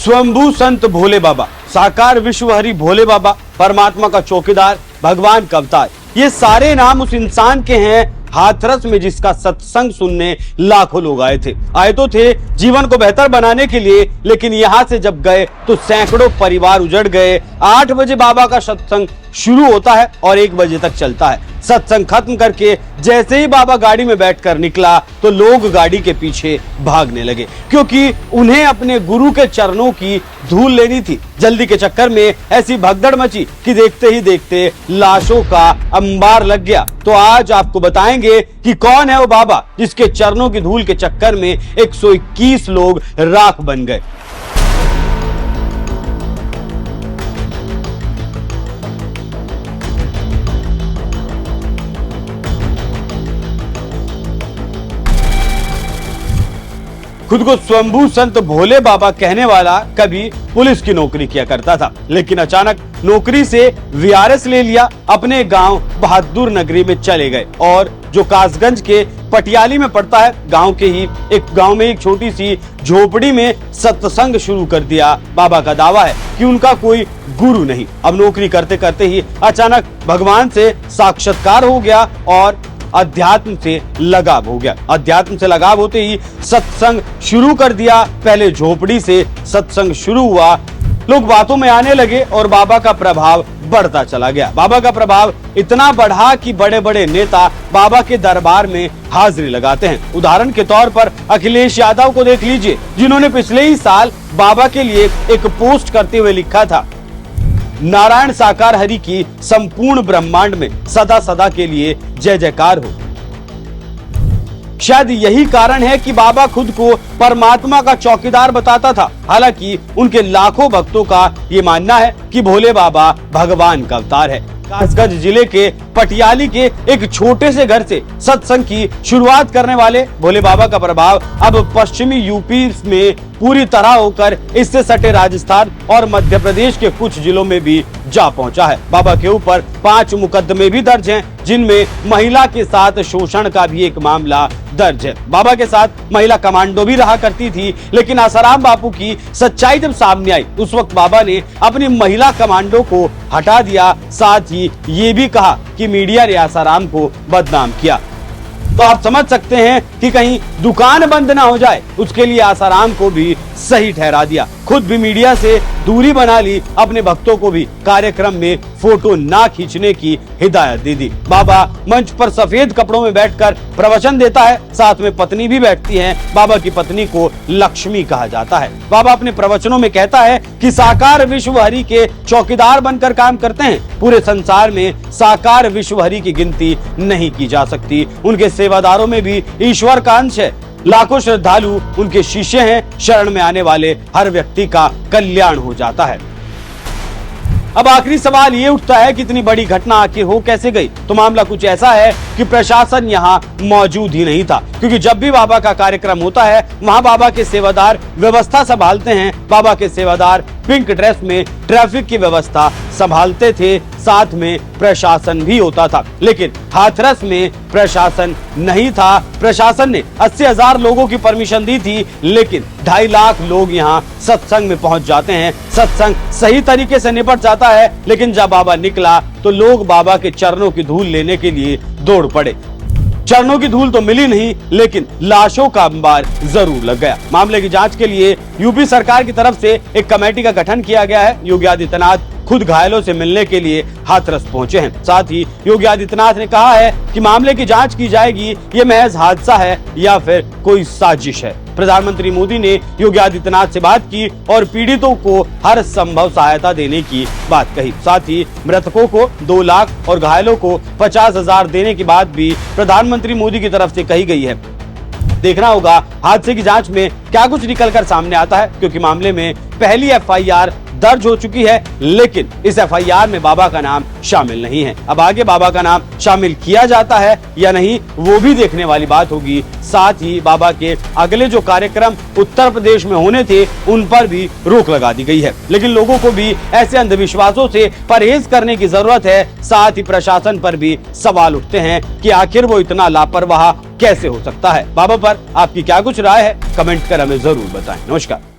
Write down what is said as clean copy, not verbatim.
स्वयंभू संत भोले बाबा, साकार विश्वहरि भोले बाबा, परमात्मा का चौकीदार, भगवान का अवतार, ये सारे नाम उस इंसान के हैं हाथरस में जिसका सत्संग सुनने लाखों लोग आए तो थे जीवन को बेहतर बनाने के लिए, लेकिन यहां से जब गए तो सैकड़ों परिवार उजड़ गए। 8 बजे बाबा का सत्संग शुरू होता है और 1 बजे तक चलता है। सत्संग खत्म करके जैसे ही बाबा गाड़ी में बैठकर निकला तो लोग गाड़ी के पीछे भागने लगे, क्योंकि उन्हें अपने गुरु के चरणों की धूल लेनी थी। जल्दी के चक्कर में ऐसी भगदड़ मची कि देखते ही देखते लाशों का अंबार लग गया। तो आज आपको बताएंगे कि कौन है वो बाबा जिसके चरणों की धूल के चक्कर में 121 लोग राख बन गए। खुद को स्वयंभू संत भोले बाबा कहने वाला कभी पुलिस की नौकरी किया करता था, लेकिन अचानक नौकरी से वीआरएस ले लिया, अपने गांव बहादुर नगरी में चले गए और जो कासगंज के पटियाली में पड़ता है, गांव के ही एक गांव में एक छोटी सी झोपड़ी में सत्संग शुरू कर दिया। बाबा का दावा है कि उनका कोई गुरु नहीं। अब नौकरी करते करते ही अचानक भगवान से साक्षात्कार हो गया और अध्यात्म से लगाव हो गया। अध्यात्म से लगाव होते ही सत्संग शुरू कर दिया। पहले झोपड़ी से सत्संग शुरू हुआ, लोग बातों में आने लगे और बाबा का प्रभाव बढ़ता चला गया। बाबा का प्रभाव इतना बढ़ा कि बड़े बड़े नेता बाबा के दरबार में हाजिरी लगाते हैं। उदाहरण के तौर पर अखिलेश यादव को देख लीजिए, जिन्होंने पिछले ही साल बाबा के लिए एक पोस्ट करते हुए लिखा था, नारायण साकार हरि की संपूर्ण ब्रह्मांड में सदा सदा के लिए जय जयकार हो। शायद यही कारण है कि बाबा खुद को परमात्मा का चौकीदार बताता था। हालांकि उनके लाखों भक्तों का ये मानना है कि भोले बाबा भगवान का अवतार है। कासगंज जिले के पटियाली के एक छोटे से घर से सत्संग की शुरुआत करने वाले भोले बाबा का प्रभाव अब पश्चिमी यूपी में पूरी तरह होकर इससे सटे राजस्थान और मध्य प्रदेश के कुछ जिलों में भी जा पहुंचा है। बाबा के ऊपर 5 मुकदमे भी दर्ज हैं, जिनमें महिला के साथ शोषण का भी एक मामला दर्ज है। बाबा के साथ महिला कमांडो भी रहा करती थी, लेकिन आसाराम बापू की सच्चाई जब सामने आई उस वक्त बाबा ने अपनी महिला कमांडो को हटा दिया। साथ ही ये भी कहा कि मीडिया ने आसाराम को बदनाम किया। तो आप समझ सकते हैं कि कहीं दुकान बंद ना हो जाए, उसके लिए आसाराम को भी सही ठहरा दिया। खुद भी मीडिया से दूरी बना ली, अपने भक्तों को भी कार्यक्रम में फोटो ना खींचने की हिदायत दे दी। बाबा मंच पर सफेद कपड़ों में बैठकर प्रवचन देता है, साथ में पत्नी भी बैठती है। बाबा की पत्नी को लक्ष्मी कहा जाता है। बाबा अपने प्रवचनों में कहता है कि साकार विश्वहरि के चौकीदार बनकर काम करते हैं। पूरे संसार में साकार विश्वहरि की गिनती नहीं की जा सकती। उनके सेवादारों में भी ईश्वर का अंश है। लाखों श्रद्धालु उनके शिष्य हैं। शरण में आने वाले हर व्यक्ति का कल्याण हो जाता है। अब आखिरी सवाल ये उठता है कि इतनी बड़ी घटना आखिर हो कैसे गई। तो मामला कुछ ऐसा है कि प्रशासन यहाँ मौजूद ही नहीं था, क्योंकि जब भी बाबा का कार्यक्रम होता है वहाँ बाबा के सेवादार व्यवस्था संभालते हैं। बाबा के सेवादार पिंक ड्रेस में ट्रैफिक की व्यवस्था संभालते थे, साथ में प्रशासन भी होता था। लेकिन हाथरस में प्रशासन नहीं था। प्रशासन ने 80,000 लोगों की परमिशन दी थी, लेकिन 2.5 लाख लोग यहाँ सत्संग में पहुंच जाते हैं। सत्संग सही तरीके से निपट जाता है, लेकिन जब बाबा निकला तो लोग बाबा के चरणों की धूल लेने के लिए दौड़ पड़े। चरणों की धूल तो मिली नहीं, लेकिन लाशों का अंबार जरूर लग गया। मामले की जांच के लिए यूपी सरकार की तरफ से एक कमेटी का गठन किया गया है। योगी आदित्यनाथ खुद घायलों से मिलने के लिए हाथरस पहुंचे हैं। साथ ही योगी आदित्यनाथ ने कहा है कि मामले की जांच की जाएगी, ये महज हादसा है या फिर कोई साजिश है। प्रधानमंत्री मोदी ने योगी आदित्यनाथ से बात की और पीड़ितों को हर संभव सहायता देने की बात कही। साथ ही मृतकों को 2 लाख और घायलों को 50,000 देने की बात भी प्रधानमंत्री मोदी की तरफ से कही गई है। देखना होगा हादसे की जांच में क्या कुछ निकलकर सामने आता है, क्योंकि मामले में पहली एफआईआर दर्ज हो चुकी है, लेकिन इस एफआईआर में बाबा का नाम शामिल नहीं है। अब आगे बाबा का नाम शामिल किया जाता है या नहीं, वो भी देखने वाली बात होगी। साथ ही बाबा के अगले जो कार्यक्रम उत्तर प्रदेश में होने थे, उन पर भी रोक लगा दी गई है। लेकिन लोगों को भी ऐसे अंधविश्वासों से परहेज करने की जरूरत है। साथ ही प्रशासन पर भी सवाल उठते हैं कि आखिर वो इतना लापरवाह कैसे हो सकता है। बाबा पर आपकी क्या कुछ राय है, कमेंट कर हमें जरूर बताएं। नमस्कार।